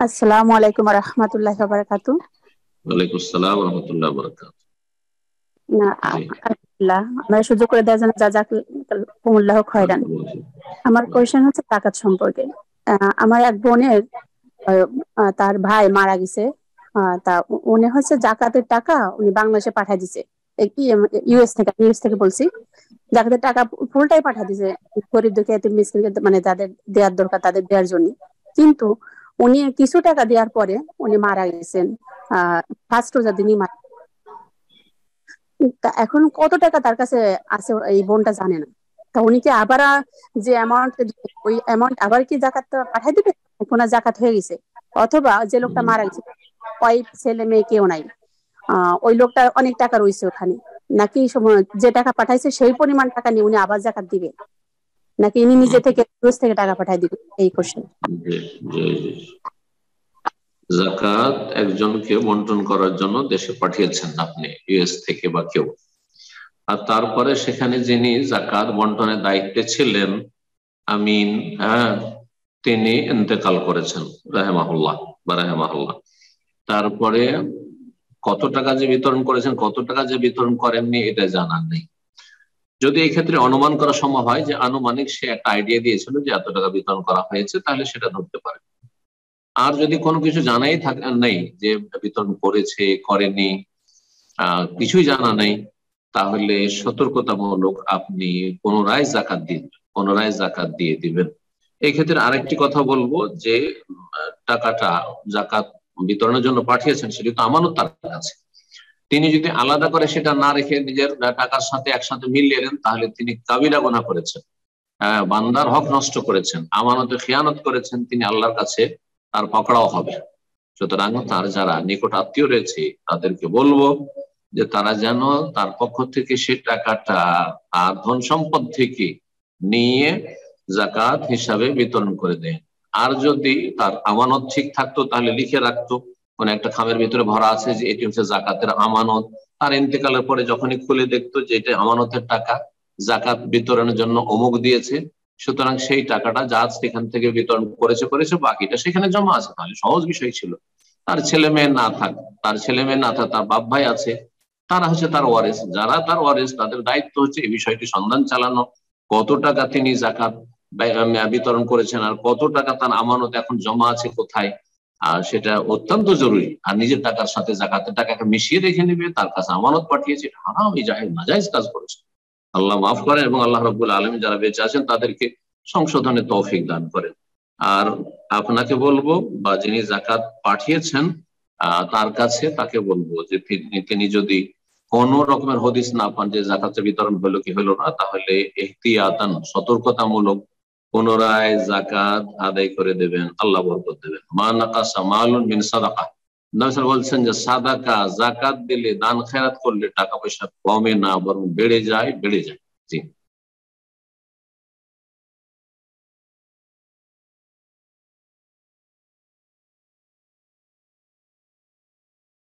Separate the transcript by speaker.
Speaker 1: আসসালামু আলাইকুম ওয়া রাহমাতুল্লাহি ওয়া বারাকাতুহু।
Speaker 2: ওয়ালাইকুম আসসালাম ওয়া রাহমাতুল্লাহি ওয়া বারাকাতুহু।
Speaker 1: না,
Speaker 2: জি,
Speaker 1: আলহামদুলিল্লাহ, আমরা সুযোগ করে দেওয়ার জন্য জাযাকুমুল্লাহু খায়রান। আমার কোয়েশ্চেন হচ্ছে জাকাত সম্পর্কে। আমার এক বোনের আহ, তার ভাই মারা গেছে। তা উনি হচ্ছে জাকাতের টাকা উনি বাংলাদেশে পাঠায় দিছে। ইউএস থেকে বলছি, জাকাতের টাকা ফুলটাই পাঠায় দিছে গরিব দুঃখী এতিম মিসকিনকে, মানে যাদের দেওয়ার দরকার তাদের দেওয়ার জন্য। কিন্তু উনি কিছু টাকা দেওয়ার পরে উনি মারা গেছেন। ফার্স্ট রোজার দিনই মারা। তা এখন কত টাকা তার কাছে আছে এই বোনটা জানে না। তা উনি কি আবার যে অ্যামাউন্ট, ওই অ্যামাউন্ট আবার কি জাকাত পাঠাই দিবে? ওনার জাকাত হয়ে গেছে, অথবা যে লোকটা মারা গেছে ওয়াইফ ছেলে মেয়ে কেউ নাই, ওই লোকটা অনেক টাকা রয়েছে ওখানে, নাকি যে টাকা পাঠাইছে সেই পরিমাণ টাকা নিয়ে উনি আবার জাকাত দিবে, নাকি ইনি নিজে থেকে রোজ থেকে টাকা পাঠাই দিবে? এই কোশ্চেন।
Speaker 2: জি, জি, জি। যাকাত একজনকে বন্টন করার জন্য দেশে পাঠিয়েছেন আপনি, ইউএস থেকে বা কেউ, আর তারপরে সেখানে যিনি যাকাত বন্টনের দায়িত্বে ছিলেন, আমিন, হ্যাঁ, তিনি ইন্তেকাল করেছেন, রাহেমাহুল্লাহ বা রাহেমাহুল্লাহ। তারপরে কত টাকা যে বিতরণ করেছেন, কত টাকা যে বিতরণ করেননি, এটা জানা নেই। যদি এই ক্ষেত্রে অনুমান করা সম্ভব হয় যে আনুমানিক সে একটা আইডিয়া দিয়েছিল যে এত টাকা বিতরণ করা হয়েছে, তাহলে সেটা ধরতে পারে। আর যদি কোনো কিছু জানাই নেই যে বিতরণ করেছে করেনি, কিছুই জানা নেই, তাহলে সতর্কতামূলক আপনি পুনরায় জাকাত দিয়ে দিবেন। এই ক্ষেত্রে আরেকটি কথা বলবো যে টাকাটা জাকাত বিতরণের জন্য পাঠিয়েছেন, সেটি তো আমানত তার কাছে। তিনি যদি আলাদা করে সেটা না রেখে নিজের টাকার সাথে একসাথে মিলিয়ে নেন, তাহলে তিনি কাবিরা গুনাহ করেছেন, বান্দার হক নষ্ট করেছেন, আমানতে খেয়ানত করেছেন, তিনি আল্লাহর কাছে তার পকড়াও হবে। সুতরাং তার যারা নিকট আত্মীয় রয়েছে তাদেরকে বলবো যে তারা যেন তার পক্ষ থেকে সে টাকাটা আর ধন সম্পদ থেকে নিয়ে জাকাত হিসাবে বিতরণ করে দেন। আর যদি তার আমানত ঠিক থাকতো তাহলে লিখে রাখতো, কোন একটা খামের ভিতরে ভরা আছে যে এটি হচ্ছে জাকাতের আমানত। আর ইন্তেকালের পরে যখনই খুলে দেখতো যে এটা আমানতের টাকা, জাকাত বিতরণের জন্য অমুক দিয়েছে, সুতরাং সেই টাকাটা যা সেখান থেকে বিতরণ করেছে বাকিটা সেখানে জমা আছে, তাহলে সহজ বিষয় ছিল। তার ছেলে মেয়ে না থাক, তার বাপ ভাই আছে, তারা হচ্ছে তার ওয়ারিস। যারা তার ওয়ারিস তাদের দায়িত্ব হচ্ছে এই বিষয়টি সন্ধান চালানো, কত টাকা তিনি জাকাত বিতরণ করেছেন আর কত টাকা তার আমানত এখন জমা আছে কোথায়। আর সেটা অত্যন্ত জরুরি। আর নিজের টাকার সাথে জাকাতের টাকাকে মিশিয়ে রেখে নেবে, তার কাছে আমানত পাঠিয়েছে, হারাম, এই নাজায়েজ কাজ করেছে। আল্লাহ মাফ করেন এবং আল্লাহ রাব্বুল আলামিন যারা বেঁচে আছেন তাদেরকে সংশোধনের তৌফিক দান করেন। আর আপনাকে বলবো, বা যিনি জাকাত পাঠিয়েছেন তার কাছে, তাকে বলবো যে তিনি যদি কোন রকমের হদিস না পান যে জাকাতের বিতরণ হলো কি হলো না, তাহলে ইহতিয়াতান, সতর্কতামূলক পুনরায় জাকাত আদায় করে দেবেন, আল্লাহ বরকত দেবেন। মা নাকাসা মালুন মিন সাদাকা, নবী সাল্লাল্লাহু আলাইহি ওয়াসাল্লাম বলছেন যে সাদাকা, জাকাত দিলে, দান খেরাত করলে টাকা পয়সা কমে না, বরং বেড়ে যায়। জি।